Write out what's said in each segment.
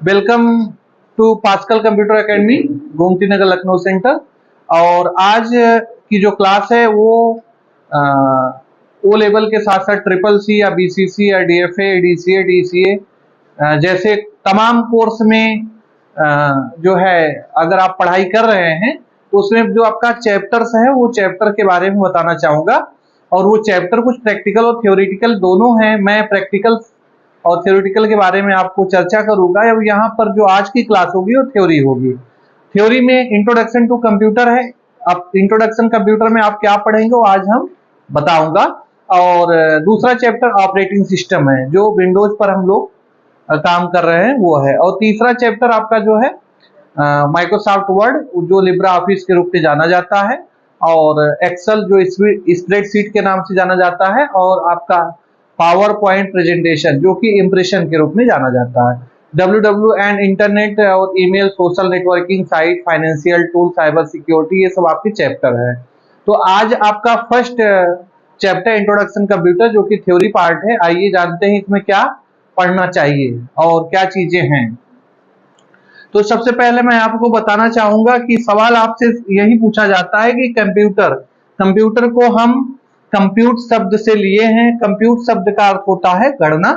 Welcome to Pascal computer academy, Gomti Nagar, Lucknow centre. और आज की जो क्लास है वो ओ लेवल के साथ साथ ट्रिपल सी या बीसीसी या डीएफए, डीसीए, डीसीए जैसे तमाम कोर्स में जो है अगर आप पढ़ाई कर रहे हैं तो उसमें जो आपका चैप्टर्स है वो चैप्टर के बारे में बताना चाहूँगा। और वो चैप्टर कुछ प्रैक्टिकल और थ्योरेटिकल दोनों हैं। मैं प्रैक्टिकल और थ्योरेटिकल के बारे में आपको चर्चा करूंगा। और यहाँ पर जो आज की क्लास होगी वो थ्योरी होगी। थ्योरी में इंट्रोडक्शन टू कंप्यूटर है। अब इंट्रोडक्शन कंप्यूटर में आप क्या पढ़ेंगे वो आज हम बताऊंगा। और दूसरा चैप्टर ऑपरेटिंग सिस्टम है, जो विंडोज पर हम लोग काम कर रहे हैं वो है। और तीसरा चैप्टर आपका जो है माइक्रोसॉफ्ट वर्ड, जो लिब्रा ऑफिस के रूप में जाना जाता है, और एक्सेल जो स्प्रेडशीट के नाम से जाना जाता है, और आपका पावर पॉइंट प्रेजेंटेशन जो कि इंप्रेशन के रूप में जाना जाता है। डब्ल्यू एंड इंटरनेट और email, social networking site, financial tool, cyber security, ये सब आपके चैप्टर है। तो आज आपका फर्स्ट चैप्टर इंट्रोडक्शन कंप्यूटर, जो कि थ्योरी पार्ट है। आइए जानते हैं इसमें क्या पढ़ना चाहिए और क्या चीजें हैं। तो सबसे पहले मैं आपको बताना चाहूंगा कि सवाल आपसे यही पूछा जाता है कि कंप्यूटर को हम कंप्यूट शब्द से लिए हैं। कंप्यूट शब्द का अर्थ होता है गणना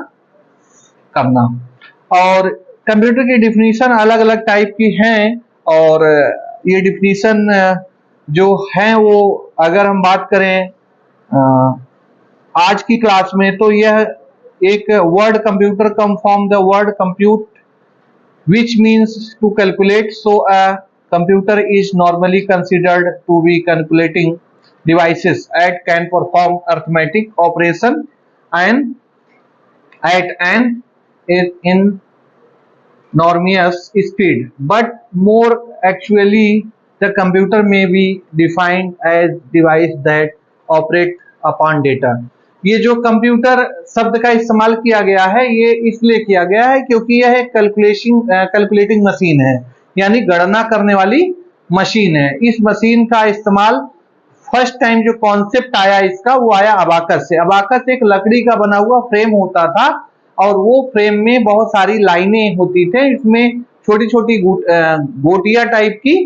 करना। और कंप्यूटर की डिफिनीशन अलग अलग टाइप की हैं। और ये डिफिनीशन जो है वो अगर हम बात करें आज की क्लास में, तो यह एक word computer come from the word compute which means to calculate. So a computer is normally considered to be calculating devices that can perform arithmetic operation and at an enormous speed. But more actually, the computer may be defined as device that operate upon data. ये जो computer शब्द का इस्तेमाल किया गया है ये इसलिए किया गया है क्योंकि यह एक कैलकुलेटिंग मशीन है, यानी गणना करने वाली मशीन है। इस मशीन का इस्तेमाल फर्स्ट टाइम जो कॉन्सेप्ट आया इसका वो आया अबाकस से। अबाकस एक लकड़ी का बना हुआ फ्रेम होता था और वो फ्रेम में बहुत सारी लाइनें होती थे। इसमें छोटी छोटी गोटियां टाइप की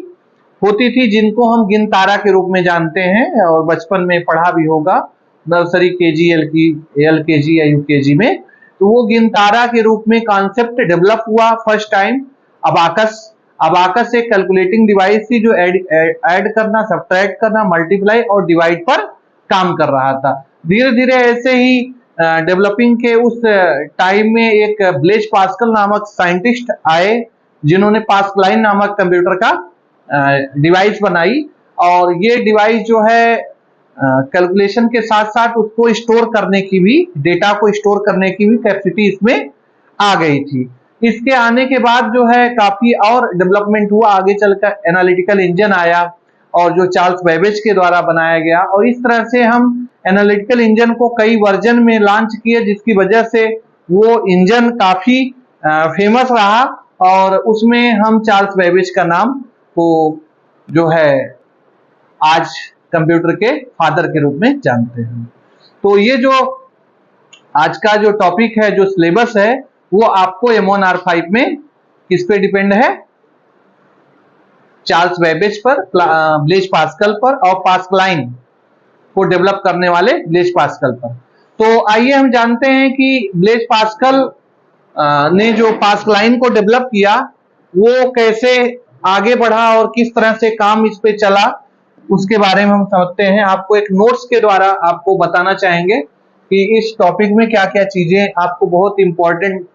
होती थी जिनको हम गिनतारा के रूप में जानते हैं, और बचपन में पढ़ा भी होगा नर्सरी, केजी, एलकेजी या यूकेजी में। तो वो गिनतारा के रूप में कॉन्सेप्ट डेवलप हुआ फर्स्ट टाइम अबाकस एक कैलकुलेटिंग डिवाइस थी जो ऐड करना, सब्ट्रैक्ट करना, मल्टीप्लाई और डिवाइड पर काम कर रहा था। धीरे धीरे ऐसे ही डेवलपिंग के उस टाइम में एक ब्लेज पास्कल नामक साइंटिस्ट आए जिन्होंने पास्कलाइन नामक कंप्यूटर का डिवाइस बनाई। और ये डिवाइस जो है कैलकुलेशन के साथ साथ उसको स्टोर करने की भी, डेटा को स्टोर करने की भी कैपेसिटी इसमें आ गई थी। इसके आने के बाद जो है काफी और डेवलपमेंट हुआ। आगे चलकर एनालिटिकल इंजन आया और जो चार्ल्स बेबेज के द्वारा बनाया गया, और इस तरह से हम एनालिटिकल इंजन को कई वर्जन में लॉन्च किए, जिसकी वजह से वो इंजन काफी फेमस रहा। और उसमें हम चार्ल्स बेबेज का नाम को जो है आज कंप्यूटर के फादर के रूप में जानते हैं। तो ये जो आज का जो टॉपिक है, जो सिलेबस है, वो आपको M1R5 में किस पे डिपेंड है? चार्ल्स बेबेज पर, ब्लेज पास्कल पर और पास्कलाइन को डेवलप करने वाले ब्लेज पास्कल पर। तो आइए हम जानते हैं कि ब्लेज पास्कल ने जो पास्कलाइन को डेवलप किया वो कैसे आगे बढ़ा और किस तरह से काम इस पे चला, उसके बारे में हम समझते हैं। आपको एक नोट्स के द्वारा आपको बताना चाहेंगे कि इस टॉपिक में क्या क्या चीजें आपको बहुत इंपॉर्टेंट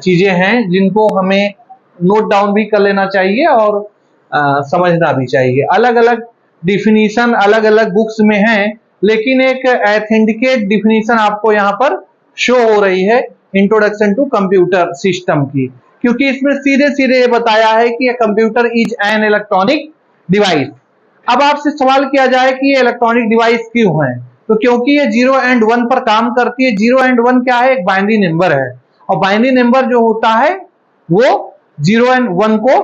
चीजें हैं जिनको हमें नोट डाउन भी कर लेना चाहिए और समझना भी चाहिए। अलग अलग डिफिनीशन अलग अलग बुक्स में हैं, लेकिन एक ऑथेंटिकेट डिफिनीशन आपको यहाँ पर शो हो रही है इंट्रोडक्शन टू कंप्यूटर सिस्टम की, क्योंकि इसमें सीधे सीधे ये बताया है कि computer is an electronic device. अब आपसे सवाल किया जाए कि ये इलेक्ट्रॉनिक डिवाइस क्यों है, तो क्योंकि ये 0 एंड 1 पर काम करती है। 0 एंड 1 क्या है? एक बाइनरी नंबर है, और बाइनरी नंबर जो होता है वो 0 एंड 1 को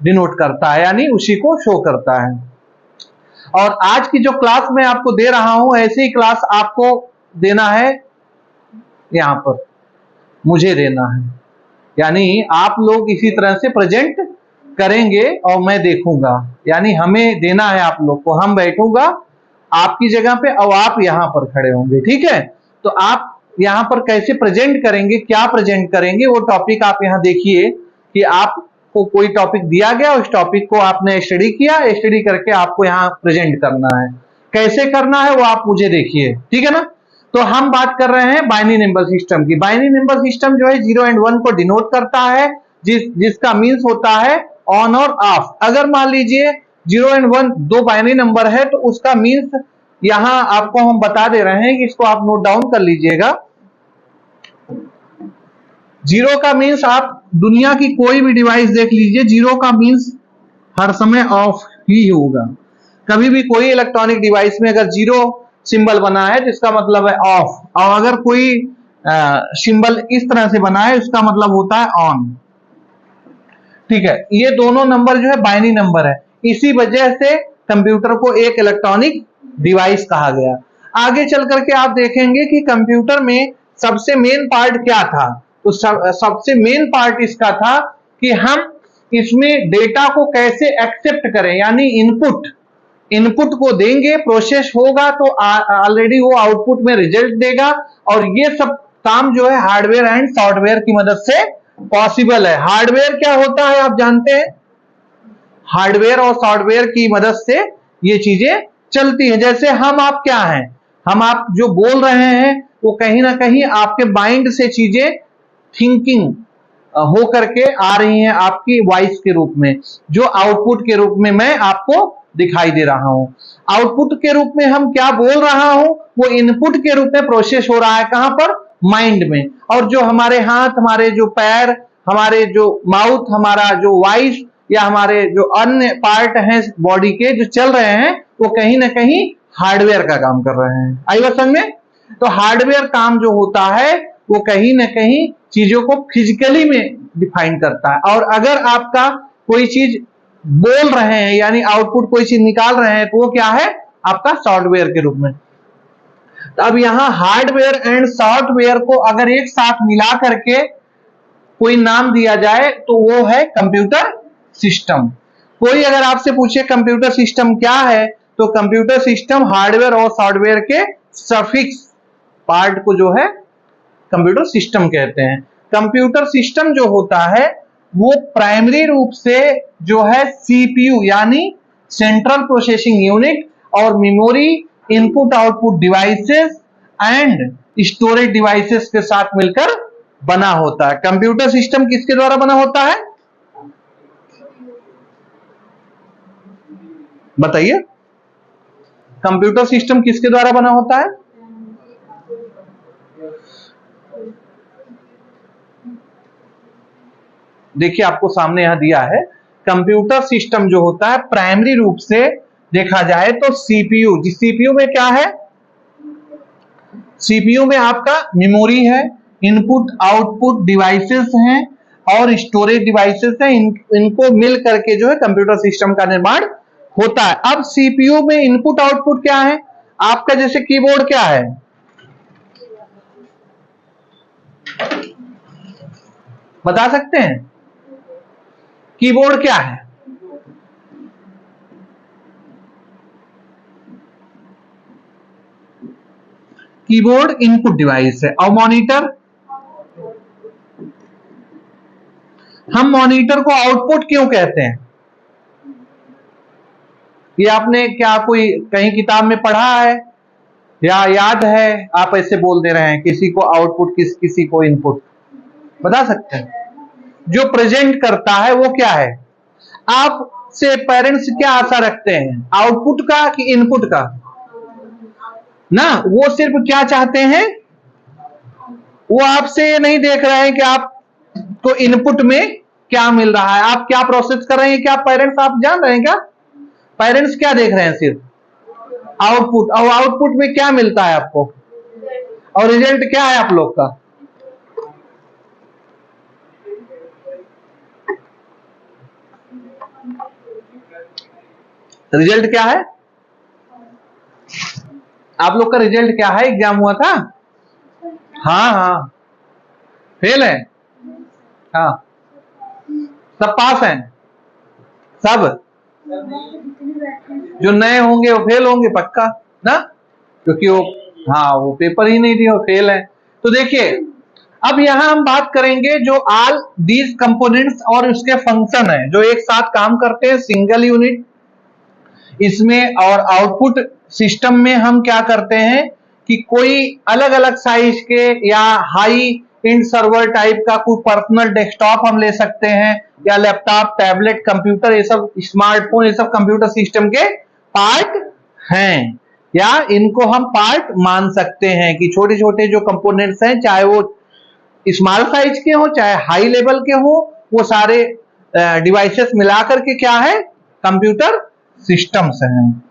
डिनोट करता है, यानी उसी को शो करता है। और आज की जो क्लास मैं आपको दे रहा हूं, ऐसी क्लास आपको देना है, यहां पर मुझे देना है। यानी आप लोग इसी तरह से प्रेजेंट करेंगे और मैं देखूंगा, यानी हमें देना है आप लोग को, हम बैठूंगा आपकी जगह पे और आप यहां पर खड़े होंगे, ठीक है। तो आप यहां पर कैसे प्रेजेंट करेंगे, क्या प्रेजेंट करेंगे, वो टॉपिक आप यहां देखिए कि आपको कोई टॉपिक दिया गया, उस टॉपिक को आपने स्टडी किया, स्टडी करके आपको यहां प्रेजेंट करना है। कैसे करना है वो आप मुझे देखिए, ठीक है ना। तो हम बात कर रहे हैं बाइनरी नंबर सिस्टम की। बाइनरी नंबर सिस्टम जो है 0 एंड 1 को डिनोट करता है, जिसका मीन्स होता है ऑन और ऑफ। अगर मान लीजिए 0 एंड 1 दो बाइनरी नंबर है तो उसका मीन्स यहां आपको हम बता दे रहे हैं कि इसको आप नोट डाउन कर लीजिएगा। 0 का मीन्स आप दुनिया की कोई भी डिवाइस देख लीजिए, 0 का मीन्स हर समय ऑफ ही होगा। कभी भी कोई इलेक्ट्रॉनिक डिवाइस में अगर 0 सिंबल बना है तो इसका मतलब है ऑफ, और अगर कोई सिंबल इस तरह से बना है उसका मतलब होता है ऑन, ठीक है। ये दोनों नंबर जो है बाइनरी नंबर है, इसी वजह से कंप्यूटर को एक इलेक्ट्रॉनिक डिवाइस कहा गया। आगे चल करके आप देखेंगे कि कंप्यूटर में सबसे मेन पार्ट क्या था। तो सबसे मेन पार्ट इसका था कि हम इसमें डेटा को कैसे एक्सेप्ट करें, यानी इनपुट को देंगे, प्रोसेस होगा तो ऑलरेडी वो आउटपुट में रिजल्ट देगा। और ये सब काम जो है हार्डवेयर एंड सॉफ्टवेयर की मदद से पॉसिबल है। हार्डवेयर क्या होता है आप जानते हैं, हार्डवेयर और सॉफ्टवेयर की मदद से ये चीजें चलती हैं। जैसे हम आप क्या हैं, हम आप जो बोल रहे हैं वो कहीं ना कहीं आपके माइंड से चीजें थिंकिंग हो करके आ रही हैं आपकी वॉइस के रूप में, जो आउटपुट के रूप में मैं आपको दिखाई दे रहा हूं। आउटपुट के रूप में हम क्या बोल रहा हूं वो इनपुट के रूप में प्रोसेस हो रहा है, कहां पर, माइंड में। और जो हमारे हाथ, हमारे जो पैर, हमारे जो माउथ, हमारा जो वॉइस या हमारे जो अन्य पार्ट हैं बॉडी के जो चल रहे हैं वो कहीं ना कहीं हार्डवेयर का काम कर रहे हैं। आई बात समझ में। तो हार्डवेयर काम जो होता है वो कहीं ना कहीं चीजों को फिजिकली में डिफाइन करता है। और अगर आपका कोई चीज बोल रहे हैं यानी आउटपुट कोई चीज निकाल रहे हैं तो वो क्या है, आपका सॉफ्टवेयर के रूप में। तो अब यहां हार्डवेयर एंड सॉफ्टवेयर को अगर एक साथ मिला करके कोई नाम दिया जाए तो वो है कंप्यूटर सिस्टम। कोई अगर आपसे पूछे कंप्यूटर सिस्टम क्या है तो कंप्यूटर सिस्टम हार्डवेयर और सॉफ्टवेयर के सफिक्स पार्ट को जो है कंप्यूटर सिस्टम कहते हैं। कंप्यूटर सिस्टम जो होता है वो प्राइमरी रूप से जो है सीपीयू यानी सेंट्रल प्रोसेसिंग यूनिट और memory, input output devices and storage devices के साथ मिलकर बना होता है। कंप्यूटर सिस्टम किसके द्वारा बना होता है, बताइए। कंप्यूटर सिस्टम किसके द्वारा बना होता है, देखिए आपको सामने यहां दिया है। कंप्यूटर सिस्टम जो होता है प्राइमरी रूप से देखा जाए तो सीपीयू, जिस सीपीयू में क्या है, सीपीयू में आपका मेमोरी है, इनपुट आउटपुट डिवाइसेस हैं और स्टोरेज डिवाइसेस हैं। इनको मिल करके जो है कंप्यूटर सिस्टम का निर्माण होता है। अब सीपीयू में इनपुट आउटपुट क्या है, आपका जैसे कीबोर्ड क्या है, बता सकते हैं कीबोर्ड क्या है, कीबोर्ड इनपुट डिवाइस है। और मॉनिटर, हम मॉनिटर को आउटपुट क्यों कहते हैं, ये आपने क्या कोई कहीं किताब में पढ़ा है या याद है, आप ऐसे बोल दे रहे हैं, किसी को आउटपुट किसी को इनपुट, बता सकते हैं। जो प्रेजेंट करता है वो क्या है, आपसे पेरेंट्स क्या आशा रखते हैं, आउटपुट का कि इनपुट का, ना वो सिर्फ क्या चाहते हैं, वो आपसे ये नहीं देख रहे हैं कि आपको इनपुट में क्या मिल रहा है, आप क्या प्रोसेस कर रहे हैं, क्या पेरेंट्स आप जान रहे हैं क्या, पेरेंट्स क्या देख रहे हैं, सिर्फ आउटपुट। और आउटपुट में क्या मिलता है आपको, और रिजल्ट क्या है आप लोग का, रिजल्ट क्या है, आप लोग का रिजल्ट क्या है, एग्जाम हुआ था, हाँ हाँ, फेल है, हाँ, सब पास हैं सब, जो नए होंगे वो फेल होंगे पक्का ना, क्योंकि वो, हाँ, वो पेपर ही नहीं दिए, वो फेल है। तो देखिए, अब यहां हम बात करेंगे जो ऑल दीज कंपोनेंट्स और उसके फंक्शन है जो एक साथ काम करते हैं सिंगल यूनिट इसमें। और आउटपुट सिस्टम में हम क्या करते हैं कि कोई अलग अलग साइज के या हाई एंड सर्वर टाइप का कोई पर्सनल डेस्कटॉप हम ले सकते हैं, या लैपटॉप, टैबलेट, कंप्यूटर, ये सब स्मार्टफोन, ये सब कंप्यूटर सिस्टम के पार्ट हैं, या इनको हम पार्ट मान सकते हैं कि छोटे छोटे जो कंपोनेंट्स हैं, चाहे वो स्मॉल साइज के हो चाहे हाई लेवल के हो, वो सारे डिवाइसेस मिलाकर के क्या है, कंप्यूटर सिस्टम्स हैं।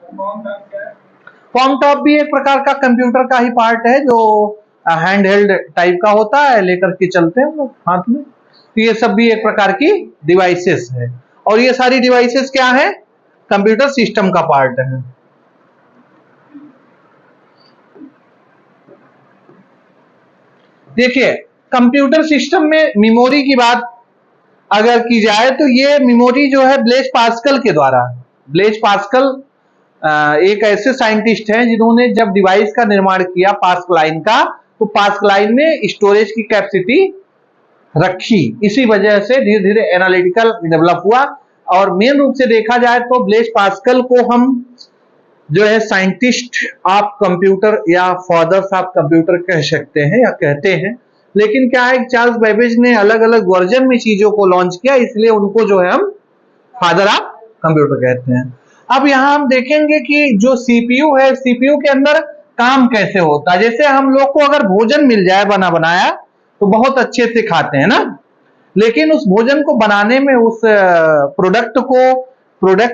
फॉर्म टॉप भी एक प्रकार का कंप्यूटर का ही पार्ट है जो हैंड हेल्ड टाइप का होता है, लेकर के चलते हैं लोग हाथ में। तो ये सब भी एक प्रकार की डिवाइसेस है, और ये सारी डिवाइसेस क्या है, कंप्यूटर सिस्टम का पार्ट है। देखिए, कंप्यूटर सिस्टम में मेमोरी की बात अगर की जाए तो ये मेमोरी जो है ब्लेज पास्कल के द्वारा, ब्लेज पास्कल एक ऐसे साइंटिस्ट हैं जिन्होंने जब डिवाइस का निर्माण किया पास्कलाइन का, तो पास्कलाइन में स्टोरेज की कैपेसिटी रखी, इसी वजह से धीरे धीरे एनालिटिकल डेवलप हुआ। और मेन रूप से देखा जाए तो ब्लेज पास्कल को हम जो है साइंटिस्ट ऑफ कंप्यूटर या फादर्स ऑफ कंप्यूटर कह सकते हैं या कहते हैं। लेकिन क्या है, चार्ल्स बेबेज ने अलग अलग वर्जन में चीजों को लॉन्च किया, इसलिए उनको जो है हम फादर ऑफ कंप्यूटर कहते हैं। अब यहां हम देखेंगे कि जो सीपीयू है, सीपीयू के अंदर काम कैसे होता है। जैसे हम लोग को अगर भोजन मिल जाए बना बनाया तो बहुत अच्छे से खाते हैं ना, लेकिन उस भोजन को बनाने में, उस प्रोडक्ट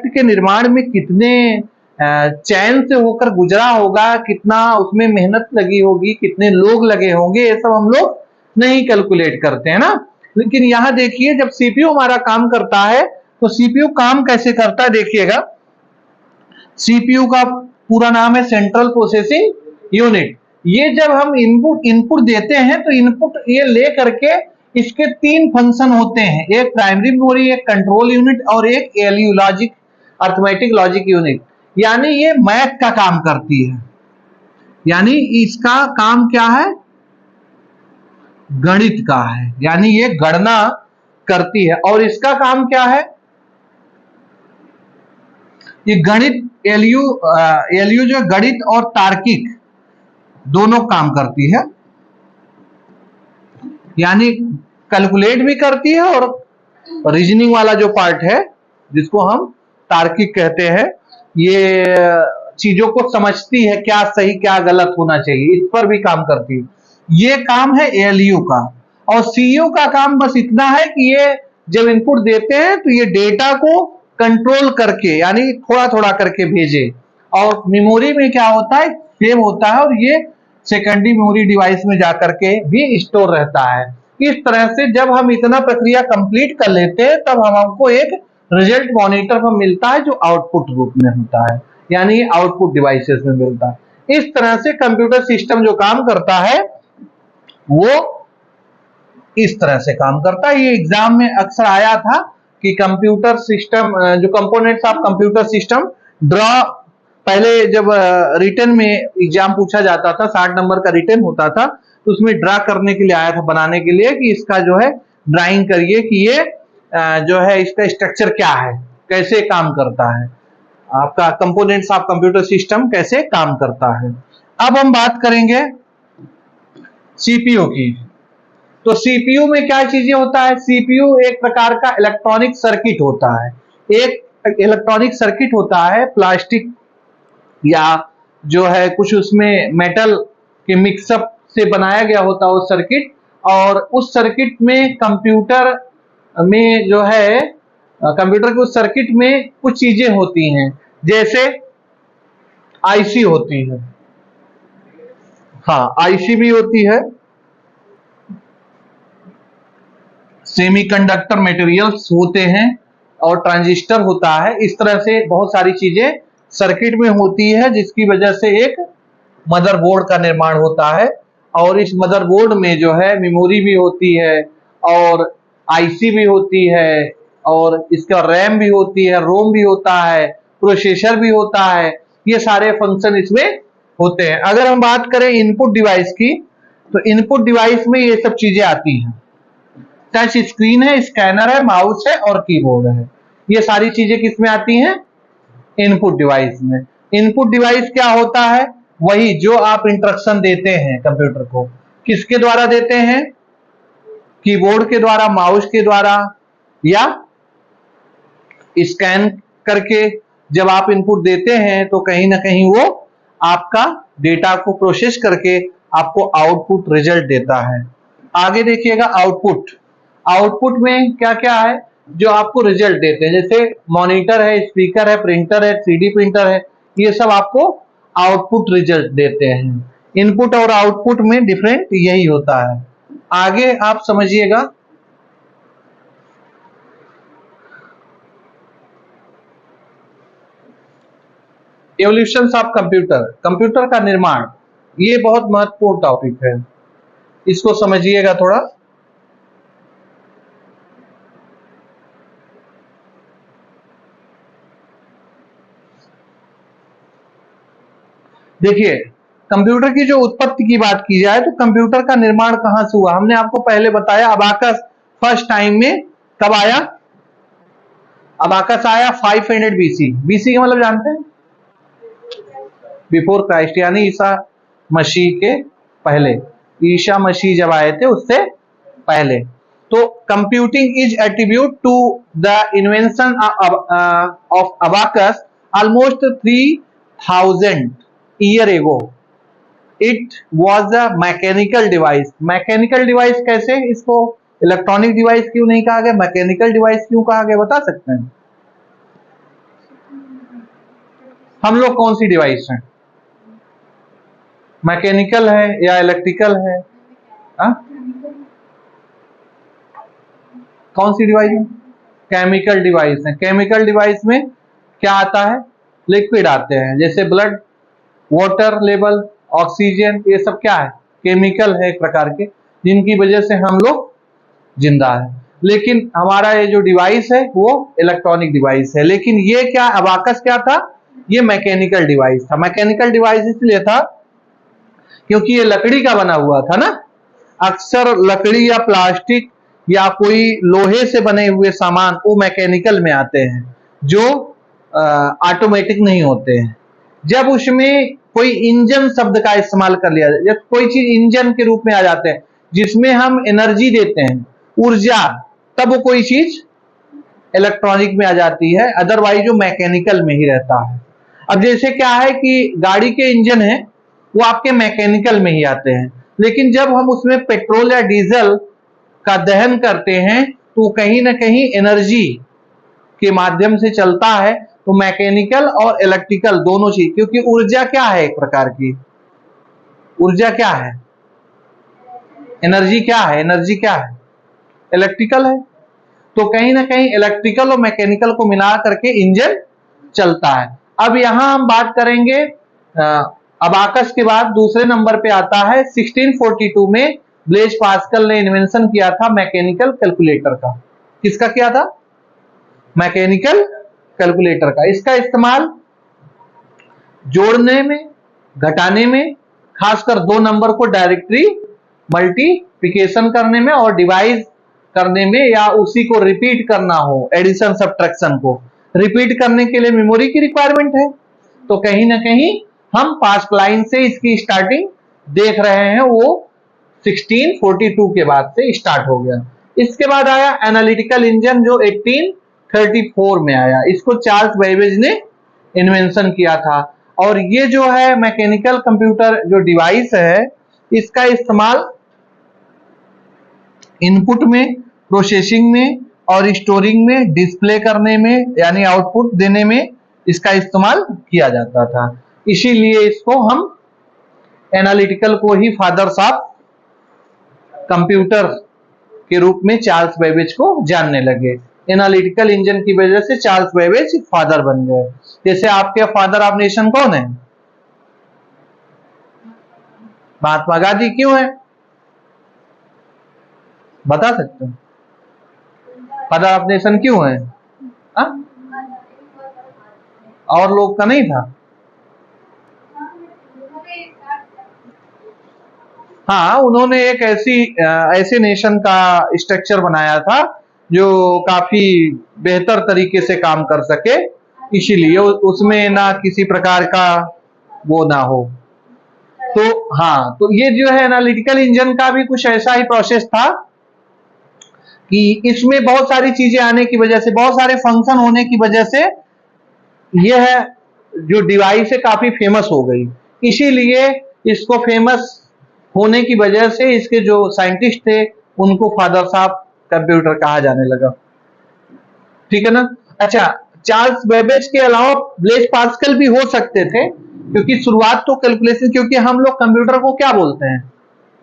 के निर्माण में कितने चैन से होकर गुजरा होगा, कितना उसमें मेहनत लगी होगी, कितने लोग लगे होंगे, ये सब हम लोग नहीं कैलकुलेट करते हैं ना। लेकिन यहां देखिए, जब सीपीयू हमारा काम करता है तो सीपीयू काम कैसे करता है, देखिएगा। सीपीयू का पूरा नाम है सेंट्रल प्रोसेसिंग यूनिट। ये जब हम इनपुट देते हैं तो इनपुट ये ले करके इसके 3 फंक्शन होते हैं, एक प्राइमरी मेमोरी, एक कंट्रोल यूनिट और एक ALU logic, arithmetic logic unit. यानी ये मैथ का काम करती है, यानी इसका काम क्या है, गणित का है, यानी ये गणना करती है। और इसका काम क्या है, ये गणित, एलयू जो गणित और तार्किक दोनों काम करती है, यानी कैलकुलेट भी करती है, और रीजनिंग वाला जो पार्ट है जिसको हम तार्किक कहते हैं, ये चीजों को समझती है क्या सही क्या गलत होना चाहिए, इस पर भी काम करती है। ये काम है एएलयू का। और सीयू का काम बस इतना है कि ये जब इनपुट देते हैं तो ये डेटा को कंट्रोल करके, यानी थोड़ा थोड़ा करके भेजे, और मेमोरी में क्या होता है, सेव होता है, और ये सेकेंडरी मेमोरी डिवाइस में जाकर के भी स्टोर रहता है। इस तरह से जब हम इतना प्रक्रिया कंप्लीट कर लेते हैं तब हमको एक रिजल्ट मॉनिटर पर मिलता है जो आउटपुट रूप में होता है, यानी आउटपुट डिवाइसेस में मिलता है। इस तरह से कंप्यूटर सिस्टम जो काम करता है वो इस तरह से काम करता है। ये एग्जाम में अक्सर आया था कि कंप्यूटर सिस्टम, जो components of computer system draw, पहले जब रिटन में एग्जाम पूछा जाता था, 60 नंबर का रिटन होता था, तो उसमें ड्रा करने के लिए आया था, बनाने के लिए कि इसका जो है ड्राइंग करिए कि ये जो है इसका स्ट्रक्चर क्या है, कैसे काम करता है, आपका कंपोनेंट्स ऑफ कंप्यूटर सिस्टम कैसे काम करता है। अब हम बात करेंगे सीपीयू की। तो सीपीयू में क्या चीजें होता है, सीपीयू एक प्रकार का इलेक्ट्रॉनिक सर्किट होता है। एक इलेक्ट्रॉनिक सर्किट होता है प्लास्टिक या जो है कुछ उसमें मेटल के मिक्सअप से बनाया गया होता है वो सर्किट, और उस सर्किट में कंप्यूटर में जो है, कंप्यूटर के उस सर्किट में कुछ चीजें होती हैं, जैसे आईसी होती है, हाँ आईसी भी होती है, सेमीकंडक्टर मटेरियल्स होते हैं, और ट्रांजिस्टर होता है। इस तरह से बहुत सारी चीजें सर्किट में होती है, जिसकी वजह से एक मदरबोर्ड का निर्माण होता है। और इस मदरबोर्ड में जो है मेमोरी भी होती है, और आईसी भी होती है, और इसका रैम भी होती है, रोम भी होता है, प्रोसेसर भी होता है, ये सारे फंक्शन इसमें होते हैं। अगर हम बात करें इनपुट डिवाइस की, तो इनपुट डिवाइस में ये सब चीजें आती हैं। टच स्क्रीन है, स्कैनर है, माउस है और कीबोर्ड है। ये सारी चीजें किसमें आती हैं? इनपुट डिवाइस में। इनपुट डिवाइस क्या होता है? वही जो आप इंस्ट्रक्शन देते हैं कंप्यूटर को, किसके द्वारा देते हैं? कीबोर्ड के द्वारा, माउस के द्वारा, या स्कैन करके जब आप इनपुट देते हैं तो कहीं ना कहीं वो आपका डेटा को प्रोसेस करके आपको आउटपुट रिजल्ट देता है। आगे देखिएगा आउटपुट। आउटपुट में क्या क्या है जो आपको रिजल्ट देते हैं? जैसे मॉनिटर है, स्पीकर है, प्रिंटर है, 3D प्रिंटर है, ये सब आपको आउटपुट रिजल्ट देते हैं। इनपुट और आउटपुट में डिफरेंट यही होता है। आगे आप समझिएगा, एवोल्यूशन ऑफ कंप्यूटर, कंप्यूटर का निर्माण, ये बहुत महत्वपूर्ण टॉपिक है, इसको समझिएगा थोड़ा। देखिए, कंप्यूटर की जो उत्पत्ति की बात की जाए तो कंप्यूटर का निर्माण कहां से हुआ? हमने आपको पहले बताया, अबाकस फर्स्ट टाइम में कब आया? अबाकस आया 500 बीसी। बीसी का मतलब जानते हैं? बिफोर क्राइस्ट, यानी ईसा मसीह के पहले। ईसा मसीह जब आए थे उससे पहले। तो computing is attribute to the invention of abacus almost 3000 year ago. It was a mechanical device. Mechanical device कैसे? इसको इलेक्ट्रॉनिक डिवाइस क्यों नहीं कहा गया, मैकेनिकल डिवाइस क्यों कहा गया, बता सकते हैं? हम लोग कौन सी डिवाइस है? मैकेनिकल है या इलेक्ट्रिकल है? हा? कौन सी डिवाइस है? केमिकल डिवाइस है। केमिकल डिवाइस में क्या आता है? लिक्विड आते हैं, जैसे ब्लड, वाटर लेवल, ऑक्सीजन, ये सब क्या है? केमिकल है एक प्रकार के, जिनकी वजह से हम लोग जिंदा है। लेकिन हमारा ये जो डिवाइस है वो इलेक्ट्रॉनिक डिवाइस है। लेकिन ये क्या, अबाकस क्या था? ये मैकेनिकल डिवाइस था। मैकेनिकल डिवाइस इसलिए था क्योंकि ये लकड़ी का बना हुआ था ना। अक्सर लकड़ी या प्लास्टिक या कोई लोहे से बने हुए सामान वो मैकेनिकल में आते हैं, जो ऑटोमेटिक नहीं होते हैं। जब उसमें कोई इंजन शब्द का इस्तेमाल कर लिया जाए, जब कोई चीज इंजन के रूप में आ जाते हैं जिसमें हम एनर्जी देते हैं, ऊर्जा, तब वो कोई चीज इलेक्ट्रॉनिक में आ जाती है, अदरवाइज वो मैकेनिकल में ही रहता है। अब जैसे क्या है कि गाड़ी के इंजन है वो आपके मैकेनिकल में ही आते हैं, लेकिन जब हम उसमें पेट्रोल या डीजल का दहन करते हैं तो कहीं ना कहीं एनर्जी के माध्यम से चलता है। तो मैकेनिकल और इलेक्ट्रिकल दोनों चीज, क्योंकि ऊर्जा क्या है? एक प्रकार की ऊर्जा क्या है? एनर्जी क्या है? एनर्जी क्या है? इलेक्ट्रिकल है। तो कहीं ना कहीं इलेक्ट्रिकल और मैकेनिकल को मिला करके इंजन चलता है। अब यहां हम बात करेंगे, अबाकस के बाद दूसरे नंबर पे आता है 1642 में ब्लेज पास्कल ने इन्वेंशन किया था मैकेनिकल कैलकुलेटर का। किसका किया था? मैकेनिकल कैलकुलेटर का। इसका इस्तेमाल जोड़ने में, घटाने में, खासकर दो नंबर को डायरेक्टली मल्टीप्लिकेशन करने में और डिवाइड करने में, या उसी को रिपीट करना हो, एडिशन सब्ट्रैक्शन को रिपीट करने के लिए मेमोरी की रिक्वायरमेंट है। तो कहीं ना कहीं हम पास्ट लाइन से इसकी स्टार्टिंग देख रहे हैं, वो 1642 के बाद से स्टार्ट हो गया। इसके बाद आया एनालिटिकल इंजन, जो 1834 में आया। इसको चार्ल्स बेबेज ने इन्वेंशन किया था। और ये जो है मैकेनिकल कंप्यूटर जो डिवाइस है, इसका इस्तेमाल इनपुट में, प्रोसेसिंग में और स्टोरिंग में, डिस्प्ले करने में यानी आउटपुट देने में इसका इस्तेमाल किया जाता था। इसीलिए इसको हम एनालिटिकल को ही फादर्स ऑफ कंप्यूटर के रूप में चार्ल्स बेबेज को जानने लगे। एनालिटिकल इंजन की वजह से चार्ल्स बेबेज फादर बन गए। जैसे आपके फादर ऑफ नेशन कौन है? महात्मा गांधी। क्यों है, बता सकते हो? फादर ऑफ नेशन क्यों है? हा? और लोग का नहीं था? हाँ, उन्होंने एक ऐसे नेशन का स्ट्रक्चर बनाया था जो काफी बेहतर तरीके से काम कर सके, इसीलिए उसमें ना किसी प्रकार का वो ना हो। तो हाँ, तो ये जो है एनालिटिकल इंजन का भी कुछ ऐसा ही प्रोसेस था कि इसमें बहुत सारी चीजें आने की वजह से, बहुत सारे फंक्शन होने की वजह से यह जो डिवाइस है काफी फेमस हो गई। इसीलिए इसको फेमस होने की वजह से इसके जो साइंटिस्ट थे उनको फादर्स ऑफ कंप्यूटर कहा जाने लगा। ठीक है ना? अच्छा, चार्ल्स बेबेज के अलावा ब्लेस पास्कल भी हो सकते थे, क्योंकि शुरुआत तो कैलकुलेशन, क्योंकि हम लोग कंप्यूटर को क्या बोलते हैं?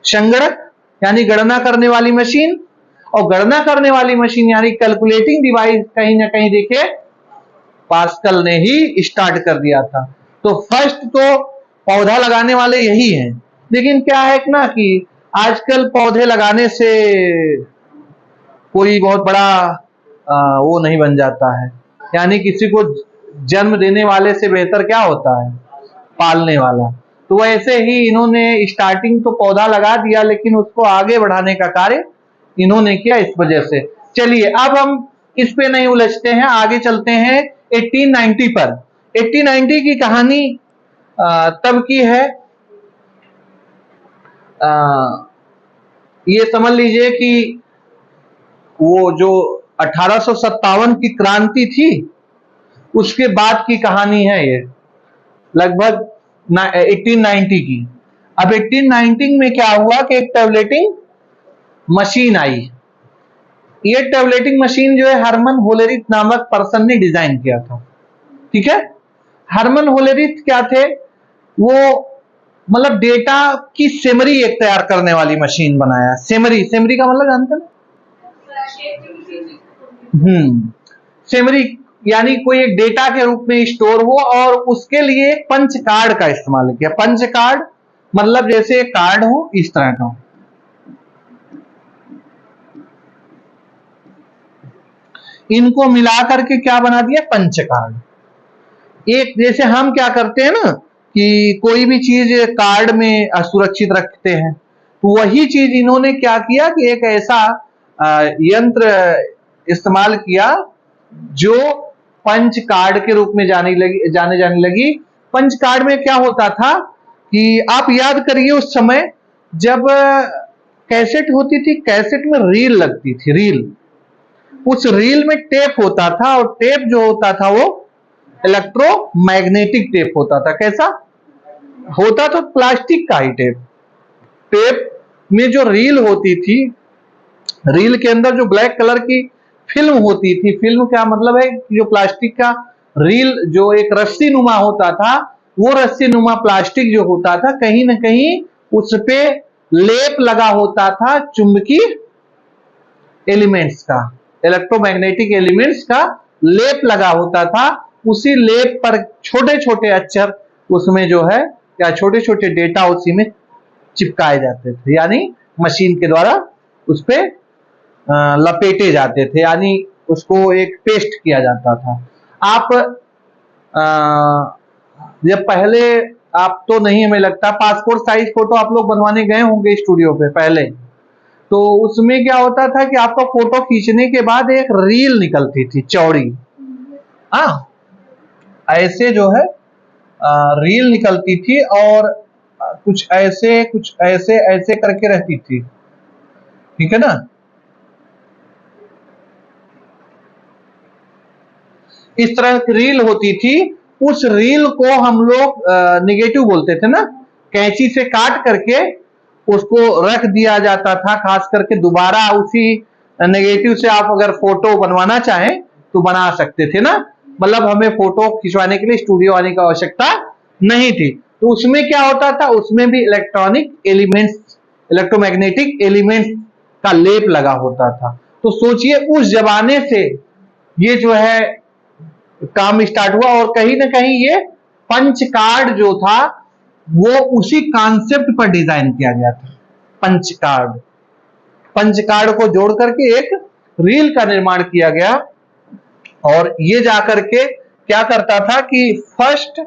संगणक, यानी गणना करने वाली मशीन। और गणना करने वाली मशीन यानी कैलकुलेटिंग डिवाइस कहीं ना कहीं देखिए पास्कल ने ही स्टार्ट कर दिया था। तो फर्स्ट तो पौधा लगाने वाले यही हैं। लेकिन क्या है ना कि आजकल पौधे लगाने से कोई बहुत बड़ा वो नहीं बन जाता है, यानी किसी को जन्म देने वाले से बेहतर क्या होता है? पालने वाला। तो वैसे ही इन्होंने स्टार्टिंग तो पौधा लगा दिया, लेकिन उसको आगे बढ़ाने का कार्य इन्होंने किया इस वजह से। चलिए, अब हम इस पे नहीं उलझते हैं, आगे चलते हैं 1890 पर। 1890 की कहानी तब की है, ये समझ लीजिए कि वो जो 1857 की क्रांति थी उसके बाद की कहानी है ये, लगभग 1890 की। अब 1890 में क्या हुआ कि एक टैबलेटिंग मशीन आई। ये टैबलेटिंग मशीन जो है हरमन होलेरिथ नामक पर्सन ने डिजाइन किया था। ठीक है? हरमन होलेरिथ क्या थे? वो मतलब डेटा की सेमरी एक तैयार करने वाली मशीन बनाया। सेमरी का मतलब जानते हैं? सेमरी यानी कोई एक डेटा के रूप में स्टोर हो, और उसके लिए पंच कार्ड का इस्तेमाल किया। पंच कार्ड मतलब जैसे कार्ड हो इस तरह का, इनको मिला करके क्या बना दिया? Punch card. एक जैसे हम क्या करते हैं ना कि कोई भी चीज कार्ड में सुरक्षित रखते हैं, तो वही चीज इन्होंने क्या किया कि एक ऐसा यंत्र इस्तेमाल किया जो पंच कार्ड के रूप में जाने जाने लगी। पंच कार्ड में क्या होता था कि आप याद करिए उस समय जब कैसेट होती थी, कैसेट में रील लगती थी, रील। उस रील में टेप होता था, और टेप जो होता था वो इलेक्ट्रोमैग्नेटिक टेप होता था। कैसा होता? तो प्लास्टिक का ही टेप। टेप में जो रील होती थी, रील के अंदर जो ब्लैक कलर की फिल्म होती थी, फिल्म क्या मतलब है? जो प्लास्टिक का रील जो एक रस्सी नुमा होता था, वो रस्सी नुमा प्लास्टिक जो होता था कहीं ना कहीं उस पे लेप लगा होता था चुंबकीय एलिमेंट्स का, इलेक्ट्रोमैग्नेटिक एलिमेंट्स का लेप लगा होता था। उसी लेप पर छोटे छोटे अक्षर उसमें जो है या छोटे छोटे डेटा उसी में चिपकाए जाते थे, यानी मशीन के द्वारा उस पे लपेटे जाते थे, यानी उसको एक पेस्ट किया जाता था। आप जब पहले, आप तो नहीं, हमें लगता पासपोर्ट साइज फोटो आप लोग बनवाने गए होंगे स्टूडियो पे पहले, तो उसमें क्या होता था कि आपका फोटो खींचने के बाद एक रील निकलती थी चौड़ी। हाँ, ऐसे जो है रील निकलती थी, और कुछ ऐसे ऐसे करके रहती थी। ठीक है ना? इस तरह की रील होती थी। उस रील को हम लोग निगेटिव बोलते थे ना, कैंची से काट करके उसको रख दिया जाता था। खास करके दोबारा उसी नेगेटिव से आप अगर फोटो बनवाना चाहें तो बना सकते थे ना, मतलब हमें फोटो खिंचवाने के लिए स्टूडियो आने की आवश्यकता नहीं थी। तो उसमें क्या होता था? उसमें भी इलेक्ट्रॉनिक एलिमेंट्स, इलेक्ट्रोमैग्नेटिक एलिमेंट्स का लेप लगा होता था। तो सोचिए उस जमाने से ये जो है काम स्टार्ट हुआ, और कहीं ना कहीं ये पंच कार्ड जो था वो उसी कॉन्सेप्ट पर डिजाइन किया गया था। पंच कार्ड, पंच कार्ड को जोड़ करके एक रील का निर्माण किया गया और ये जाकर के क्या करता था कि फर्स्ट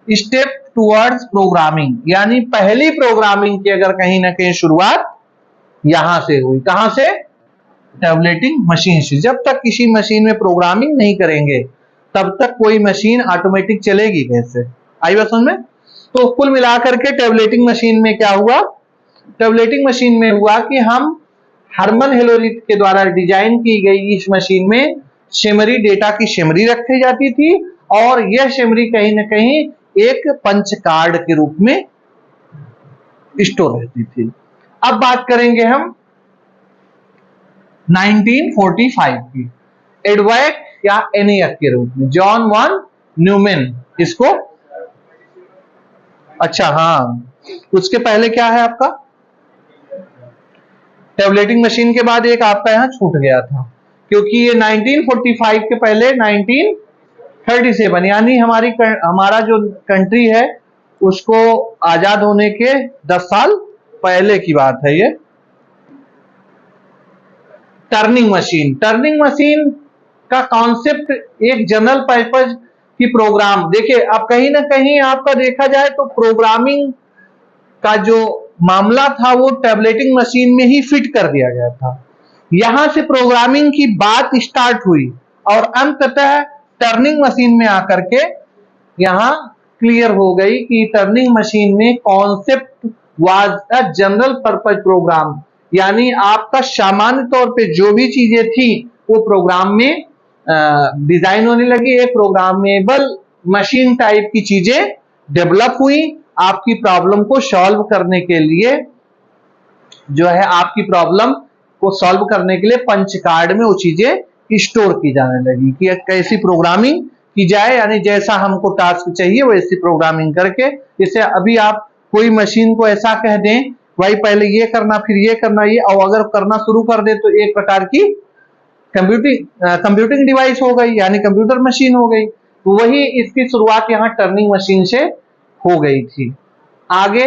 स्टेप टुवर्ड्स प्रोग्रामिंग, यानी पहली प्रोग्रामिंग की अगर कहीं ना कहीं शुरुआत यहां से हुई। कहां से? टैबलेटिंग मशीन से। जब तक किसी मशीन में प्रोग्रामिंग नहीं करेंगे तब तक कोई मशीन ऑटोमेटिक चलेगी कैसे? आई बात समझ में? तो कुल मिलाकर के टैबलेटिंग मशीन में क्या हुआ? टैबलेटिंग मशीन में हुआ कि हम हरमन हेलोरिथ के द्वारा डिजाइन की गई इस मशीन में शेमरी, डेटा की शेमरी रखी जाती थी और यह शेमरी कहीं ना कहीं एक पंच कार्ड के रूप में स्टोर रहती थी। अब बात करेंगे हम 1945 की, एडवैक या एनियक के रूप में, जॉन वन न्यूमैन इसको। अच्छा हाँ, उसके पहले क्या है आपका? टैबलेटिंग मशीन के बाद एक आपका यहां छूट गया था, क्योंकि ये 1945 के पहले 1937, यानी हमारा जो कंट्री है उसको आजाद होने के 10 साल पहले की बात है ये। टर्निंग मशीन का कॉन्सेप्ट एक जनरल पर्पज की प्रोग्राम। देखिए अब कहीं ना कहीं आपका देखा जाए तो प्रोग्रामिंग का जो मामला था वो टैबलेटिंग मशीन में ही फिट कर दिया गया था। यहां से प्रोग्रामिंग की बात स्टार्ट हुई और अंततः टर्निंग मशीन में आकर के यहां क्लियर हो गई कि टर्निंग मशीन में concept was a general purpose program, यानी आपका सामान्य तौर पे जो भी चीजें थी वो प्रोग्राम में डिजाइन होने लगी। एक प्रोग्रामेबल मशीन टाइप की चीजें डेवलप हुई आपकी प्रॉब्लम को सॉल्व करने के लिए, जो है आपकी प्रॉब्लम को सॉल्व करने के लिए पंच कार्ड में वो चीजें स्टोर की जाने लगी कि कैसी प्रोग्रामिंग की जाए, यानी जैसा हमको टास्क चाहिए वैसी प्रोग्रामिंग करके। जैसे अभी आप कोई मशीन को ऐसा कह दें भाई पहले ये करना फिर ये करना, ये और अगर करना शुरू कर दे तो एक प्रकार की कंप्यूटिंग डिवाइस हो गई, यानी कंप्यूटर मशीन हो गई। तो वही इसकी शुरुआत यहाँ टर्निंग मशीन से हो गई थी। आगे